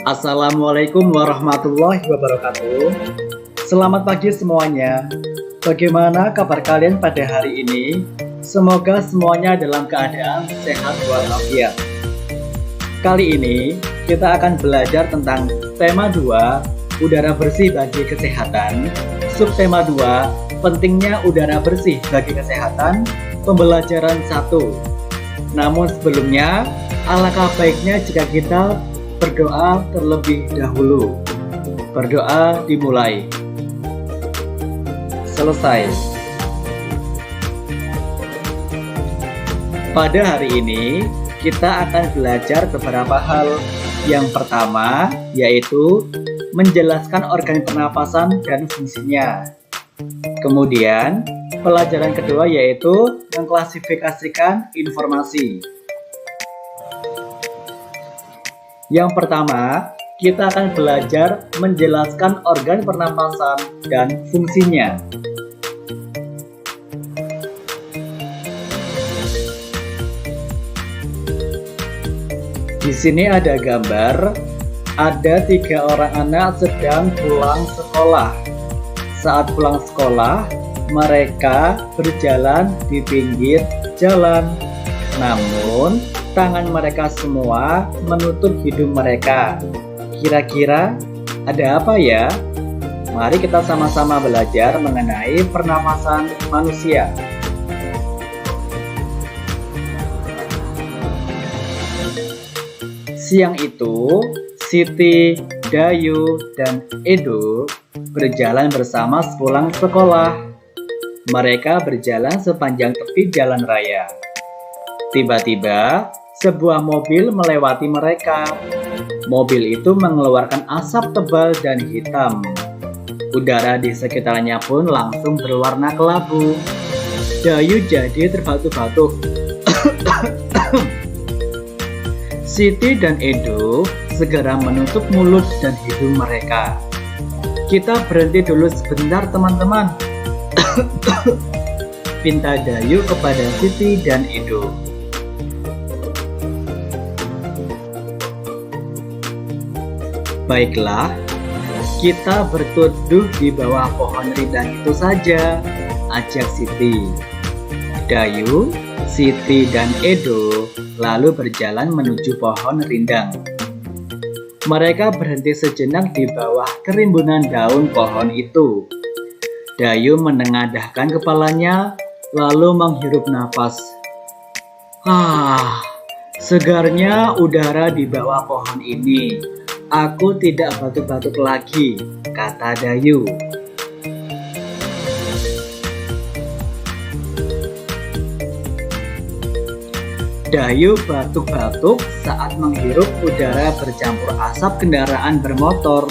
Assalamualaikum warahmatullahi wabarakatuh. Selamat pagi semuanya. Bagaimana kabar kalian pada hari ini? Semoga semuanya dalam keadaan sehat walafiat. Kali ini kita akan belajar tentang tema 2, udara bersih bagi kesehatan. Subtema 2, pentingnya udara bersih bagi kesehatan. Pembelajaran 1. Namun sebelumnya, alangkah baiknya jika kita berdoa terlebih dahulu. Berdoa dimulai. Selesai. Pada hari ini kita akan belajar beberapa hal. Yang pertama yaitu menjelaskan organ pernapasan dan fungsinya. Kemudian pelajaran kedua yaitu mengklasifikasikan informasi. Yang pertama, kita akan belajar menjelaskan organ pernapasan dan fungsinya. Di sini ada gambar, ada 3 orang anak sedang pulang sekolah. Saat pulang sekolah, mereka berjalan di pinggir jalan. Namun, tangan mereka semua menutup hidung mereka. Kira-kira ada apa ya? Mari kita sama-sama belajar mengenai pernapasan manusia. Siang itu, Siti, Dayu, dan Edo berjalan bersama sepulang sekolah. Mereka berjalan sepanjang tepi jalan raya. Tiba-tiba, sebuah mobil melewati mereka. Mobil itu mengeluarkan asap tebal dan hitam. Udara di sekitarnya pun langsung berwarna kelabu. Dayu jadi terbatuk-batuk. Siti dan Edo segera menutup mulut dan hidung mereka. Kita berhenti dulu sebentar teman-teman. Pinta Dayu kepada Siti dan Edo. Baiklah, kita berteduh di bawah pohon rindang itu saja, ajak Siti. Dayu, Siti, dan Edo lalu berjalan menuju pohon rindang. Mereka berhenti sejenak di bawah kerimbunan daun pohon itu. Dayu menengadahkan kepalanya, lalu menghirup napas. Segarnya udara di bawah pohon ini. Aku tidak batuk-batuk lagi, kata Dayu. Dayu batuk-batuk saat menghirup udara bercampur asap kendaraan bermotor.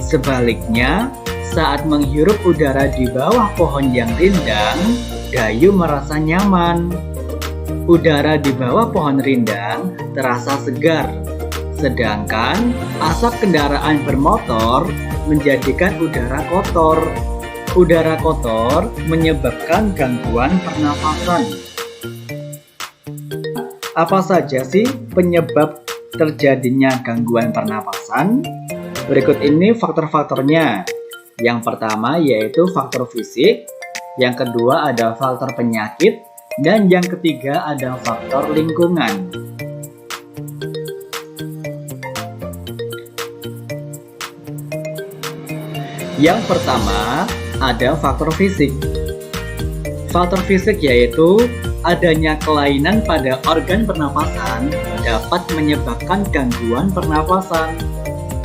Sebaliknya, saat menghirup udara di bawah pohon yang rindang, Dayu merasa nyaman. Udara di bawah pohon rindang terasa segar. Sedangkan asap kendaraan bermotor menjadikan udara kotor. Udara kotor menyebabkan gangguan pernafasan. Apa saja sih penyebab terjadinya gangguan pernapasan? Berikut ini faktor-faktornya. Yang pertama yaitu faktor fisik, yang kedua ada faktor penyakit, dan yang ketiga ada faktor lingkungan. Yang pertama, ada faktor fisik. Faktor fisik yaitu adanya kelainan pada organ pernapasan dapat menyebabkan gangguan pernapasan.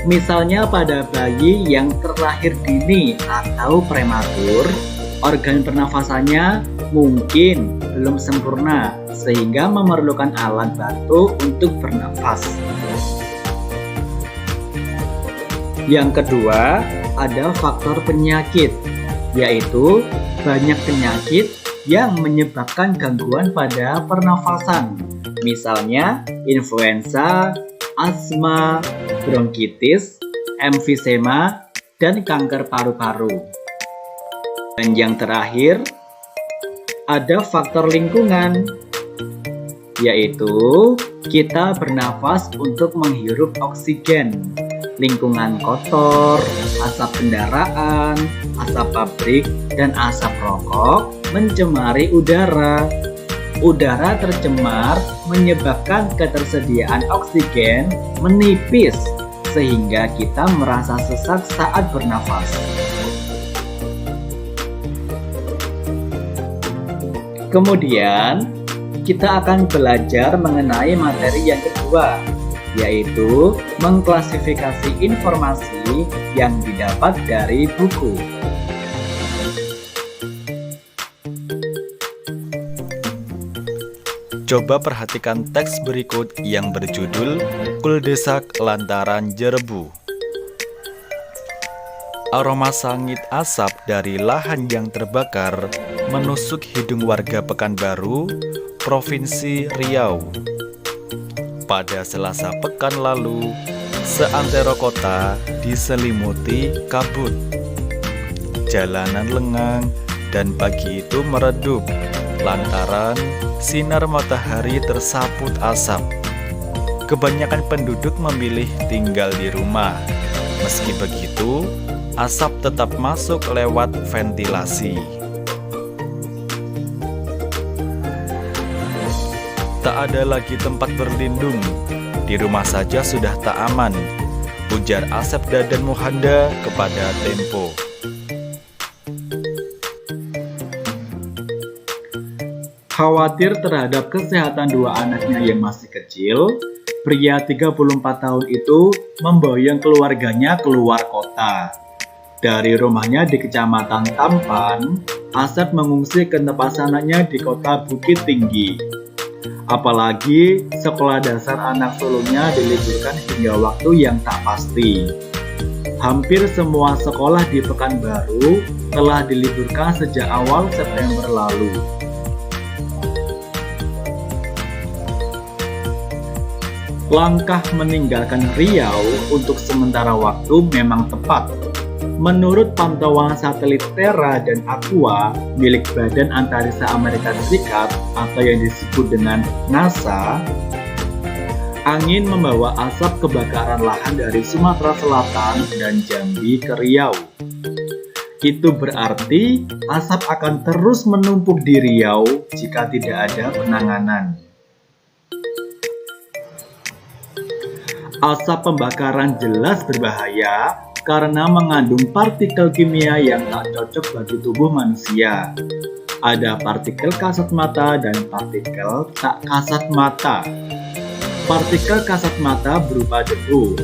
Misalnya pada bayi yang terlahir dini atau prematur, organ pernafasannya mungkin belum sempurna sehingga memerlukan alat bantu untuk bernafas. Yang kedua, ada faktor penyakit, yaitu banyak penyakit yang menyebabkan gangguan pada pernafasan. Misalnya influenza, asma, bronkitis, emfisema, dan kanker paru-paru. Dan yang terakhir, ada faktor lingkungan. yaitu kita bernafas untuk menghirup oksigen, lingkungan kotor, asap kendaraan, asap pabrik, dan asap rokok mencemari udara. Udara tercemar menyebabkan ketersediaan oksigen menipis sehingga kita merasa sesak saat bernafas. Kemudian, kita akan belajar mengenai materi yang kedua, yaitu mengklasifikasi informasi yang didapat dari buku. Coba perhatikan teks berikut yang berjudul Kuldesak Lantaran Jerebu. Aroma sangit asap dari lahan yang terbakar menusuk hidung warga Pekanbaru, Provinsi Riau. Pada Selasa pekan lalu, seantero kota diselimuti kabut. Jalanan lengang dan pagi itu meredup lantaran sinar matahari tersaput asap. Kebanyakan penduduk memilih tinggal di rumah. Meski begitu, asap tetap masuk lewat ventilasi. Tak ada lagi tempat berlindung. Di rumah saja sudah tak aman, ujar Asep Dadan Muhanda kepada Tempo. Khawatir terhadap kesehatan dua anaknya yang masih kecil, pria 34 tahun itu memboyong keluarganya keluar kota. Dari rumahnya di Kecamatan Tampan, Asep mengungsi ke tempat anaknya di kota Bukit Tinggi. Apalagi sekolah dasar anak sulungnya diliburkan hingga waktu yang tak pasti. Hampir semua sekolah di Pekanbaru telah diliburkan sejak awal September lalu. Langkah meninggalkan Riau untuk sementara waktu memang tepat. Menurut pantauan satelit Terra dan Aqua milik Badan Antariksa Amerika Serikat atau yang disebut dengan NASA, angin membawa asap kebakaran lahan dari Sumatera Selatan dan Jambi ke Riau. Itu berarti asap akan terus menumpuk di Riau jika tidak ada penanganan. Asap pembakaran jelas berbahaya karena mengandung partikel kimia yang tak cocok bagi tubuh manusia. Ada partikel kasat mata dan partikel tak kasat mata. Partikel kasat mata berupa debu.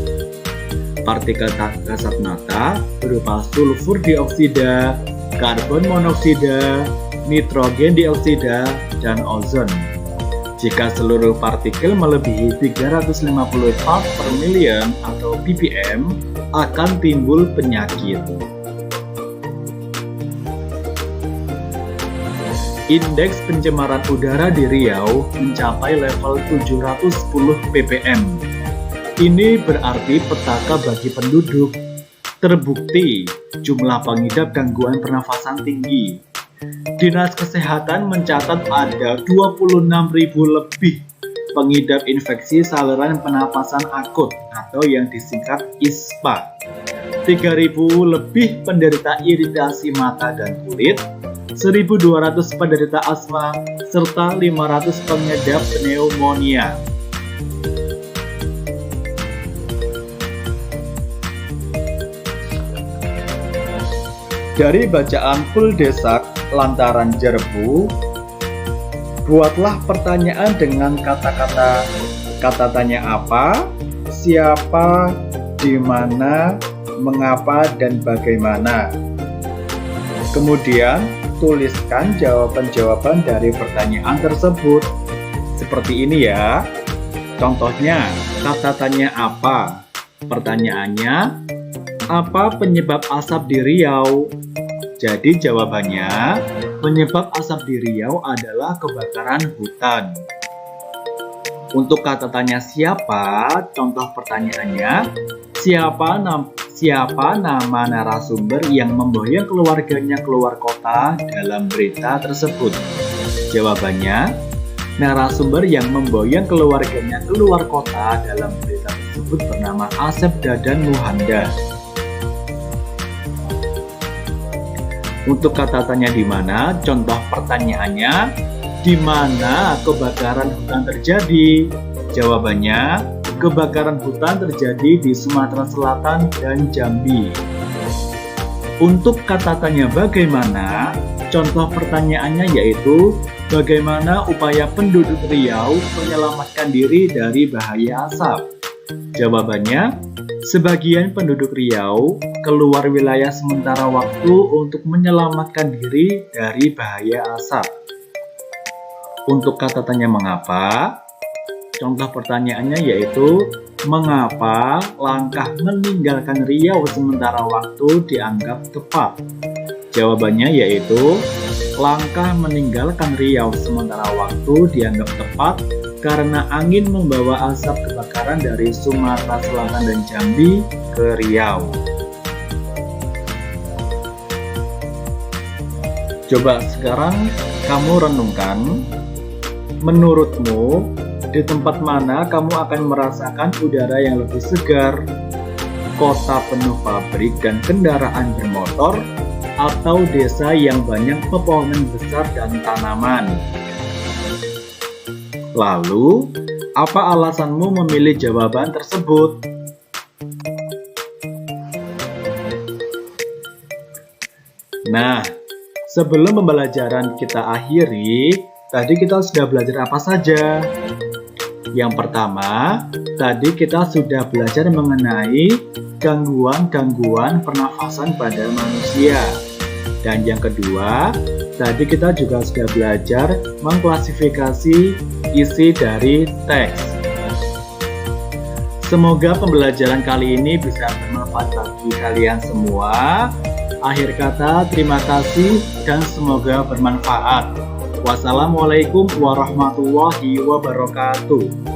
Partikel tak kasat mata berupa sulfur dioksida, karbon monoksida, nitrogen dioksida, dan ozon. Jika seluruh partikel melebihi 350 part per million atau ppm, akan timbul penyakit. Indeks pencemaran udara di Riau mencapai level 710 ppm. Ini berarti petaka bagi penduduk. Terbukti jumlah pengidap gangguan pernafasan tinggi. Dinas Kesehatan mencatat ada 26.000 lebih pengidap infeksi saluran pernapasan akut atau yang disingkat ISPA, 3.000 lebih penderita iritasi mata dan kulit, 1.200 penderita asma, serta 500 pengidap pneumonia. Dari bacaan Kuldesak Lantaran Jerebu, buatlah pertanyaan dengan kata-kata kata tanya apa, siapa, di mana, mengapa, dan bagaimana. Kemudian, tuliskan jawaban-jawaban dari pertanyaan tersebut. Seperti ini ya. Contohnya, kata tanya apa? Pertanyaannya, apa penyebab asap di Riau? Jadi jawabannya, penyebab asap di Riau adalah kebakaran hutan. Untuk kata tanya siapa, contoh pertanyaannya, siapa nama narasumber yang memboyong keluarganya keluar kota dalam berita tersebut? Jawabannya, Narasumber yang memboyong keluarganya keluar kota dalam berita tersebut bernama Asep Dadan Muhanda. Untuk kata tanya di mana, contoh pertanyaannya, di mana kebakaran hutan terjadi? Jawabannya, kebakaran hutan terjadi di Sumatera Selatan dan Jambi. Untuk kata tanya bagaimana, contoh pertanyaannya yaitu, bagaimana upaya penduduk Riau menyelamatkan diri dari bahaya asap? Jawabannya, sebagian penduduk Riau keluar wilayah sementara waktu untuk menyelamatkan diri dari bahaya asap. Untuk kata tanya mengapa, contoh pertanyaannya yaitu, mengapa langkah meninggalkan Riau sementara waktu dianggap tepat? Jawabannya yaitu, langkah meninggalkan Riau sementara waktu dianggap tepat karena angin membawa asap kebakaran dari Sumatera Selatan dan Jambi ke Riau. Coba sekarang kamu renungkan, menurutmu di tempat mana kamu akan merasakan udara yang lebih segar? Kota penuh pabrik dan kendaraan bermotor, atau desa yang banyak pepohonan besar dan tanaman? Lalu, apa alasanmu memilih jawaban tersebut? Nah, sebelum pembelajaran kita akhiri, tadi kita sudah belajar apa saja? Yang pertama, tadi kita sudah belajar mengenai gangguan-gangguan pernafasan pada manusia. Dan yang kedua, tadi kita juga sudah belajar mengklasifikasi isi dari teks. Semoga pembelajaran kali ini bisa bermanfaat bagi kalian semua. Akhir kata, terima kasih dan semoga bermanfaat. Wassalamualaikum warahmatullahi wabarakatuh.